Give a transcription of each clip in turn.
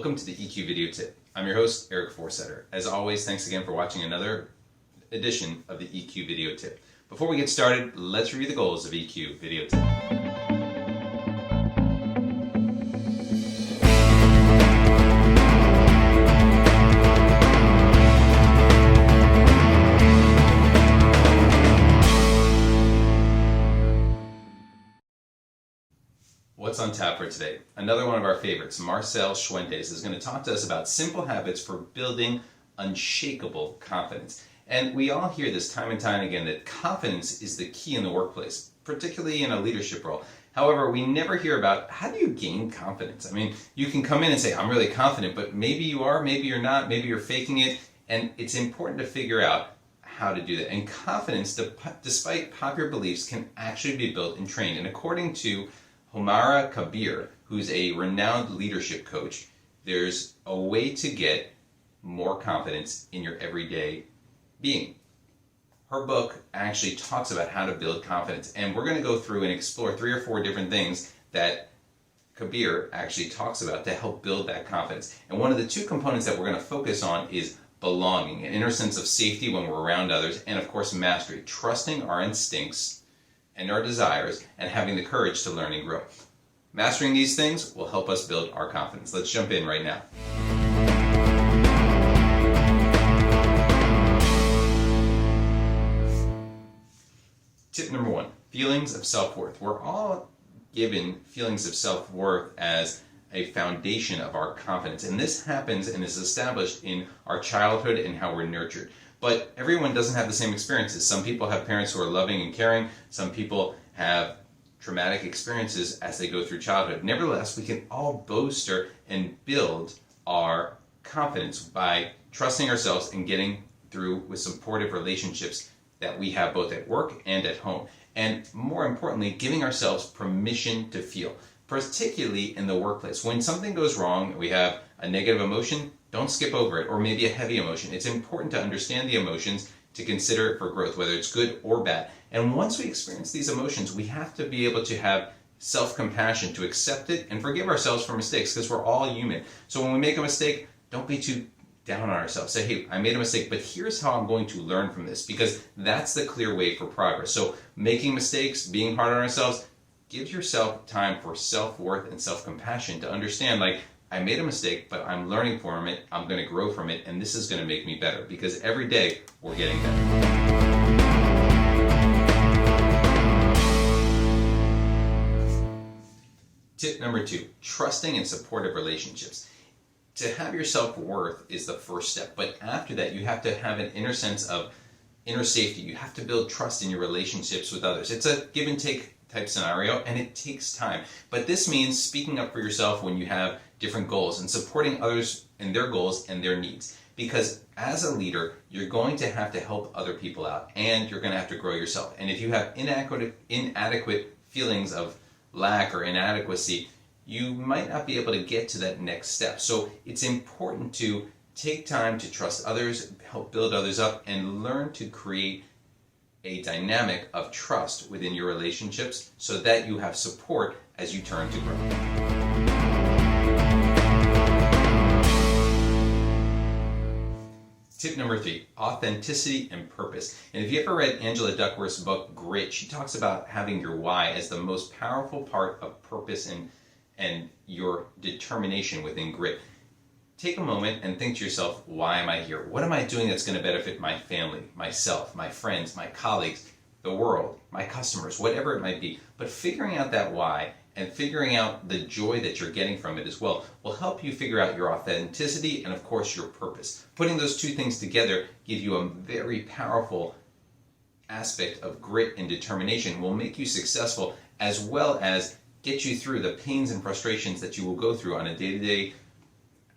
Welcome to the EQ Video Tip. I'm your host, Eric Forsetter. As always, thanks again for watching another edition of the EQ Video Tip. Before we get started, let's review the goals of EQ Video Tip. What's on tap for today? Another one of our favorites, Marcel Schwentes, is going to talk to us about simple habits for building unshakable confidence. And we all hear this time and time again that confidence is the key in the workplace, particularly in a leadership role. However, we never hear about how do you gain confidence? I mean, you can come in and say, I'm really confident, but maybe you are, maybe you're not, maybe you're faking it. And it's important to figure out how to do that. And confidence, despite popular beliefs, can actually be built and trained. And according to Humara Kabir, who's a renowned leadership coach, there's a way to get more confidence in your everyday being. Her book actually talks about how to build confidence, and we're going to go through and explore 3 or 4 different things that Kabir actually talks about to help build that confidence. And one of the 2 components that we're going to focus on is belonging, an inner sense of safety when we're around others, and of course mastery, trusting our instincts and our desires, and having the courage to learn and grow. Mastering these things will help us build our confidence. Let's jump in right now. Tip number 1, feelings of self-worth. We're all given feelings of self-worth as a foundation of our confidence, and this happens and is established in our childhood and how we're nurtured. But everyone doesn't have the same experiences. Some people have parents who are loving and caring. Some people have traumatic experiences as they go through childhood. Nevertheless, we can all bolster and build our confidence by trusting ourselves and getting through with supportive relationships that we have both at work and at home. And more importantly, giving ourselves permission to feel, particularly in the workplace. When something goes wrong, we have a negative emotion, don't skip over it, or maybe a heavy emotion. It's important to understand the emotions, to consider it for growth, whether it's good or bad. And once we experience these emotions, we have to be able to have self-compassion, to accept it and forgive ourselves for mistakes, because we're all human. So when we make a mistake, don't be too down on ourselves. Say, hey, I made a mistake, but here's how I'm going to learn from this, because that's the clear way for progress. So making mistakes, being hard on ourselves, give yourself time for self-worth and self-compassion to understand, like, I made a mistake, but I'm learning from it, I'm going to grow from it, and this is going to make me better, because every day we're getting better. Tip number 2, trusting and supportive relationships. To have your self-worth is the first step, but after that you have to have an inner sense of inner safety. You have to build trust in your relationships with others. It's a give and take type scenario, and it takes time. But this means speaking up for yourself when you have different goals and supporting others in their goals and their needs. Because as a leader, you're going to have to help other people out, and you're going to have to grow yourself. And if you have inadequate feelings of lack or inadequacy, you might not be able to get to that next step. So it's important to take time to trust others, help build others up, and learn to create a dynamic of trust within your relationships so that you have support as you turn to grow. Tip number 3, authenticity and purpose. And if you ever read Angela Duckworth's book, Grit, she talks about having your why as the most powerful part of purpose and your determination within Grit. Take a moment and think to yourself, why am I here? What am I doing that's going to benefit my family, myself, my friends, my colleagues, the world, my customers, whatever it might be. But figuring out that why and figuring out the joy that you're getting from it as well will help you figure out your authenticity and, of course, your purpose. Putting those 2 things together give you a very powerful aspect of grit and determination, will make you successful, as well as get you through the pains and frustrations that you will go through on a day-to-day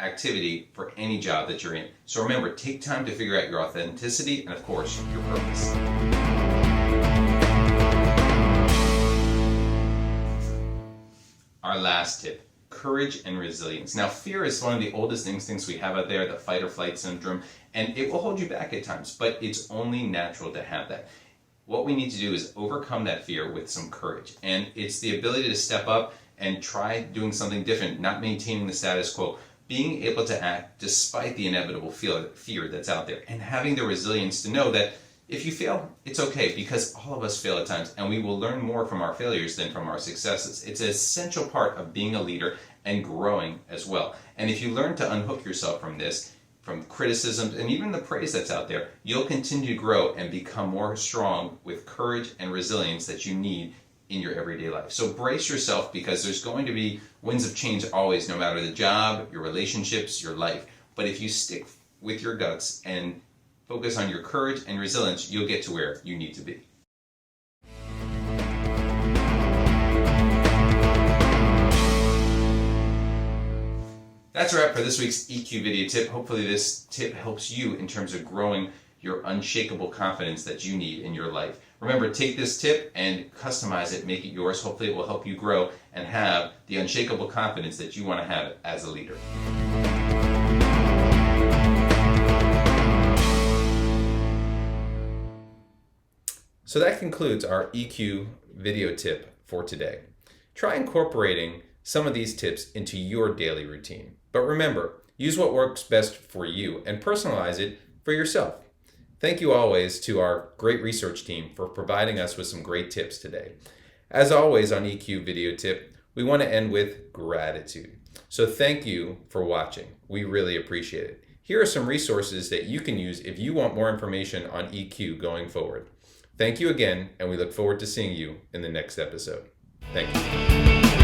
activity for any job that you're in. So remember, take time to figure out your authenticity and, of course, your purpose. Our last tip, courage and resilience. Now, fear is one of the oldest instincts we have out there, the fight or flight syndrome, and it will hold you back at times, but it's only natural to have that. What we need to do is overcome that fear with some courage, and it's the ability to step up and try doing something different, not maintaining the status quo. being able to act despite the inevitable fear that's out there, and having the resilience to know that if you fail, it's okay, because all of us fail at times, and we will learn more from our failures than from our successes. It's an essential part of being a leader and growing as well. And if you learn to unhook yourself from this, from criticism and even the praise that's out there, you'll continue to grow and become more strong with courage and resilience that you need in your everyday life. So brace yourself, because there's going to be winds of change always, no matter the job, your relationships, your life. But if you stick with your guts and focus on your courage and resilience, you'll get to where you need to be. That's a wrap for this week's EQ video tip. Hopefully this tip helps you in terms of growing your unshakable confidence that you need in your life. Remember, take this tip and customize it, make it yours. Hopefully it will help you grow and have the unshakable confidence that you want to have as a leader. So that concludes our EQ video tip for today. Try incorporating some of these tips into your daily routine. But remember, use what works best for you and personalize it for yourself. Thank you always to our great research team for providing us with some great tips today. As always on EQ Video Tip, we want to end with gratitude. So thank you for watching. We really appreciate it. Here are some resources that you can use if you want more information on EQ going forward. Thank you again, and we look forward to seeing you in the next episode. Thank you.